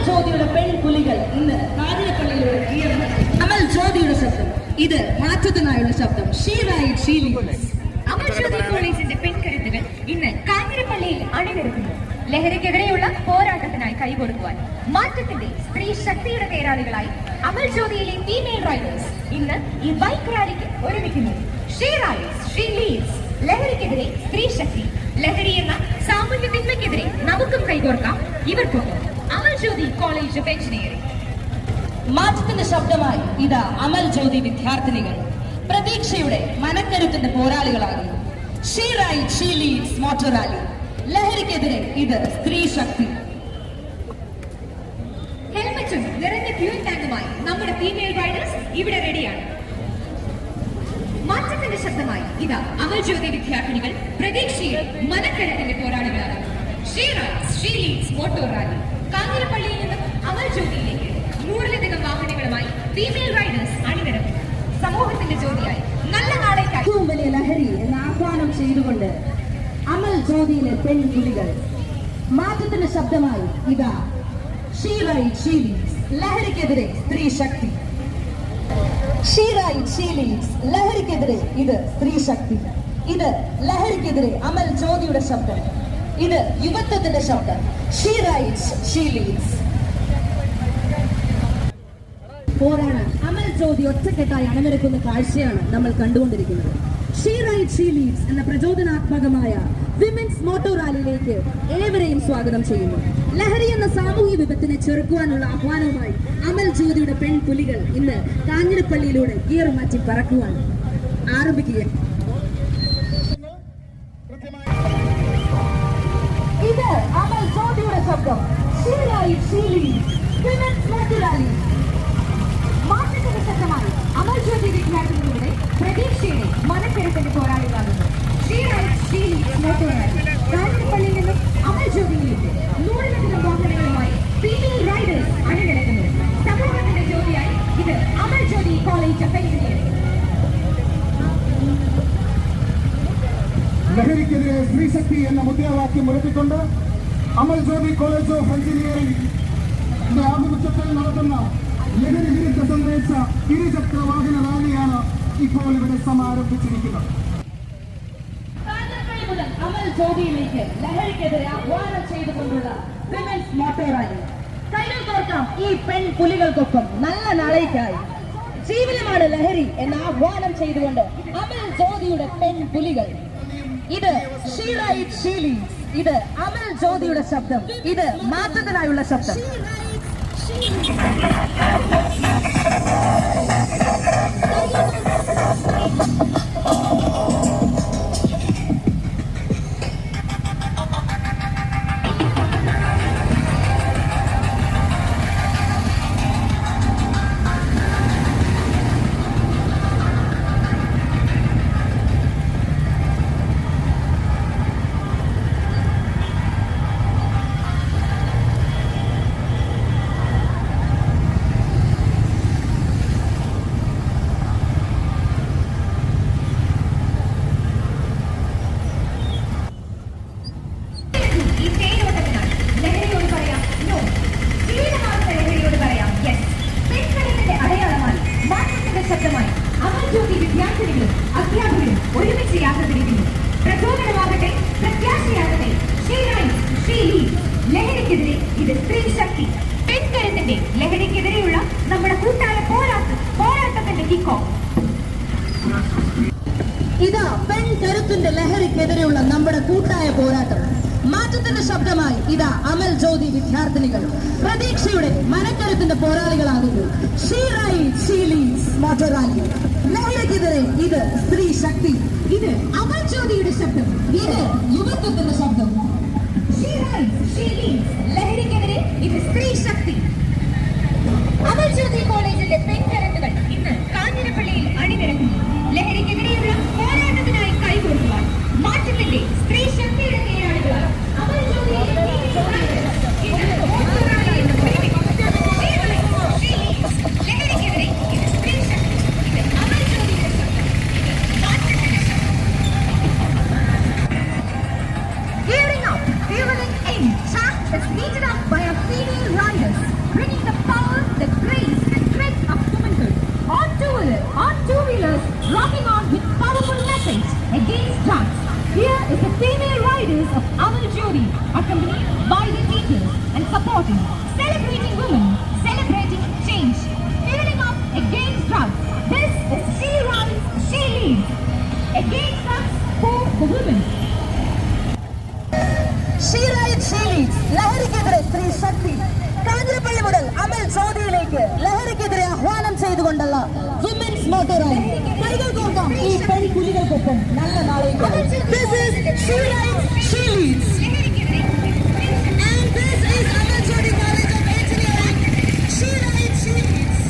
ജ്യോതിയുടെ പെൺപുലികൾ ഇന്ന് കാഞ്ഞിരപ്പള്ളിയിലൂടെ അമൽ ജ്യോതിയുടെ ശബ്ദം, ഇത് മാറ്റത്തിനായുള്ള ശബ്ദം. അമൽ ജ്യോതി കോളേജിന്റെ പെൺകരുത്തുകൾ ഇന്ന് കാഞ്ഞിരപ്പള്ളിയിൽ അണിനിരക്കുന്നു. ലഹരിക്കെതിരെയുള്ള പോരാട്ടത്തിനായി കൈകോർക്കുവാൻ മാറ്റത്തിന്റെ സ്ത്രീ ശക്തിയുടെ തേരാളികളായി അമൽ ജ്യോതിയിലെ ഫീമെയിൽ റൈഡേഴ്സ് ഇന്ന് ഈ ബൈക്ക് റാലിക്ക് ഒരുമിക്കുന്നു. She rides, she leads. ലഹരിക്കെതിരെ സ്ത്രീ ശക്തി, ലഹരി എന്ന സാമൂഹ്യ തിന്മയ്ക്കെതിരെ നമുക്കും കൈകോർക്കാം. ഇവർക്കൊപ്പം Amal Jyothi college of engineering. മാറ്റത്തിന്റെ ശബ്ദമായി ഇതാ അമൽ ജ്യോതി വിദ്യാർത്ഥിനികൾ പ്രതീക്ഷയുടെ മനക്കരുത്തിന്റെ പോരാളികളാകുന്നു. She ride, she leads motor rally. ലഹരിക്കെതിരെ ഇത് സ്ത്രീ ശക്തി. ഹെൽമറ്റും നിറഞ്ഞ ഫ്യൂൽ ടാങ്കുമായി നമ്മുടെ ഫീമെയിൽ റൈഡേഴ്സ് ഇവിടെ റെഡിയാണ്. മാറ്റത്തിന്റെ ശബ്ദമായി ഇതാ അമൽ ജ്യോതി വിദ്യാർത്ഥിനികൾ പ്രതീക്ഷയുടെ മനക്കരുത്തിന്റെ പോരാളികളാകുന്നു. She rides, she leads motor rally. കാഞ്ഞിരപ്പള്ളിയിൽ നിന്നും അമൽ ജ്യോതിയിലേക്ക് 100ലധികം വാഹനങ്ങളുമായി ഫീമെയിൽ റൈഡേഴ്സ് അണിനിരക്കുന്നു. സമൂഹത്തിന്റെ ജ്യോതിയായി നല്ല നാളേക്കായി ഏറ്റവും വലിയ ലഹരി എന്ന് ആഹ്വാനം ചെയ്തുകൊണ്ട് അമൽ ജ്യോതിയിലെ പെൺപുലികൾ മാറ്റത്തിന്റെ ശബ്ദമായി ഇതാ ഷീ റൈഡ്, ഷീ ലീഡ്സ്. ലഹരിക്കെതിരെ സ്ത്രീ ശക്തി. She ride, she leads. ലഹരിക്കെതിരെ ഇത് സ്ത്രീ ശക്തി. ഇത് ലഹരിക്കെതിരെ അമൽ ജ്യോതിയുടെ ശബ്ദം, ഇത് യുവത്വത്തിന്റെ ശബ്ദം. She rides, she leads. പോരാണ് അമൽ ജ്യോതി ഒറ്റക്കെട്ടായി അണിനിരക്കുന്ന കാഴ്ചയാണ് നമ്മൾ കണ്ടുകൊണ്ടിരിക്കുന്നത്. ഷീ റൈഡ്, ഷീ ലീഡ്സ് എന്ന പ്രചോദനാത്മകമായ വിമൻസ് മോട്ടോർ റാലിയിലേക്ക് ഏവരെയും സ്വാഗതം ചെയ്യുന്നു. ലഹരി എന്ന സാമൂഹ്യ വിപത്തിനെ ചെറുക്കുവാനുള്ള ആഹ്വാനവുമായി അമൽ ജ്യോതിയുടെ പെൺപുലികൾ ഇന്ന് കാഞ്ഞിരപ്പള്ളിയിലൂടെ ഗിയർ മാറ്റി പറക്കുവാൻ ആരംഭിക്കുക. ഇത് അമൽ ജ്യോതിയുടെ ശബ്ദം. She ride, she leads women's motor rally. മാറ്റത്തിന്റെ ശബ്ദമായി അമൽ ജ്യോതി വിദ്യാർത്ഥികളുടെ പ്രതീക്ഷയുടെ മനക്കരുത്തിന്റെ പോരാളികളാകുന്നു. She ride, she leads motor rally. കാഞ്ഞിരപ്പള്ളിയിൽ നിന്നും അമൽ ജ്യോതിയിലേക്ക് 100ലധികം വാഹനങ്ങളുമായി ഫീമെയിൽ റൈഡേഴ്സ് അണിനിരക്കുന്നു. സമൂഹത്തിന്റെ ജ്യോതിയായി ഇത് അമൽ ജ്യോതി കോളേജ് ഓഫ് എഞ്ചിനീയറിംഗ്. ലഹരിക്കെതിരെ സ്ത്രീശക്തി എന്ന മുദ്രാവാക്യം ഉയർത്തിക്കൊണ്ട് അമൽ ജ്യോതി കോളേജ് ഓഫ് എഞ്ചിനീയറിംഗ് ആഭിമുഖ്യത്തിൽ നടത്തുന്ന ലഹരി വിരുദ്ധ സന്ദേശ ഇരുചക്ര വാഹന റാലിയാണ് ഇപ്പോൾ ഇവിടെ സമാരംഭിച്ചിരിക്കുന്നത്. അമൽ ജ്യോതിയിലേക്ക് ലഹരിക്കെതിരെ ആഹ്വാനം ചെയ്തുകൊണ്ടുള്ള വിമൻസ് മോട്ടോർ റാലി. കൈകൾ കോർക്കാം ഈ പെൺപുലികൾക്കൊപ്പം നല്ല നാളേക്കായി. ജീവിതമാണ് ലഹരി എന്ന ആഹ്വാനം ചെയ്തുകൊണ്ട് അമൽ ജ്യോതിയുടെ പെൺപുലികൾ. ഇത് ഷീ റൈഡ്, ഷീ ലീഡ്സ്. ഇത് അമൽ ജ്യോതിയുടെ ശബ്ദം, ഇത് മാറ്റത്തിനായുള്ള ശബ്ദം. വിദ്യാർത്ഥികളും അധ്യാപകരും ഒരുമിച്ച് യാത്ര തിരിക്കുന്നു. പ്രചോദനമാകട്ടെ, പ്രത്യാശയാകട്ടെ. She ride, she leads. ലഹരിക്കെതിരെ ഇത് സ്ത്രീ ശക്തി. പെൺകരുത്തിന്റെ ലഹരിക്കെതിരെയുള്ള നമ്മുടെ കൂട്ടായ പോരാട്ടത്തിന്റെ കിക്കോ. ഇതാ പെൺകരുത്തിന്റെ ലഹരിക്കെതിരെയുള്ള നമ്മുടെ കൂട്ടായ പോരാട്ടം. മാറ്റത്തിന്റെ ശബ്ദമായി ഇതാ അമൽ ജ്യോതി വിദ്യാർത്ഥിനികൾ പ്രതീക്ഷയുടെ മനക്കരുത്തിന്റെ പോരാളികളാകുന്നു. She ride, she leads motor rally. ലഹരിക്കെതിരെ ഇത് സ്ത്രീ ശക്തി. ഇത് അമൽ ജ്യോതിയുടെ ശബ്ദം, ഇത് യുവത്വത്തിന്റെ ശബ്ദം. She ride, she leads. ലഹരിക്കെതിരെ ഇത് സ്ത്രീ ശക്തി. അമൽ ജ്യോതി കോളേജിലെ പെൺകരുത്തുകൾ ഇന്ന് കാഞ്ഞിരപ്പള്ളിയിൽ അണിനിരക്കുന്നു. ലഹരിക്കെതിരെയുള്ള പോരാട്ടത്തിനായി കൈകോർക്കുവാൻ മാറ്റത്തിന്റെ സ്ത്രീ ശക്തിയുടെ തേരാളികളാണ് അമൽ ജ്യോതിയിലെ ലഹരിക്കെതിരെ ഇത് സ്ത്രീ ശക്തി. ഇത് അമൽ ജ്യോതിയുടെ ശബ്ദം, ഇത് മാറ്റത്തിന്റെ ശബ്ദം. Gearing up, fueling in. Track is heated up by our female riders. of Amal Jyoti, accompanied by the teachers and supporting, celebrating women, celebrating change, fueling up against drugs. This is She Rides, She Leads. Against drugs for the women. She Rides, She Leads. ലഹരിക്കെതിരെ സ്ത്രീ ശക്തി. കാഞ്ഞിരപ്പള്ളി മുതൽ അമൽ ജ്യോതിയിലേക്ക് ലഹരിക്കെതിരെ ആഹ്വാനം ചെയ്തുകൊണ്ടുള്ള women's motto rally. കൈകൾ കോർക്കാം ഈ പെൺകുലികൾക്കൊപ്പം നല്ല നാളേക്കായി. This is She Rides, She Leads. And this is Amal Jyoti College of Engineering. She Rides, She Leads.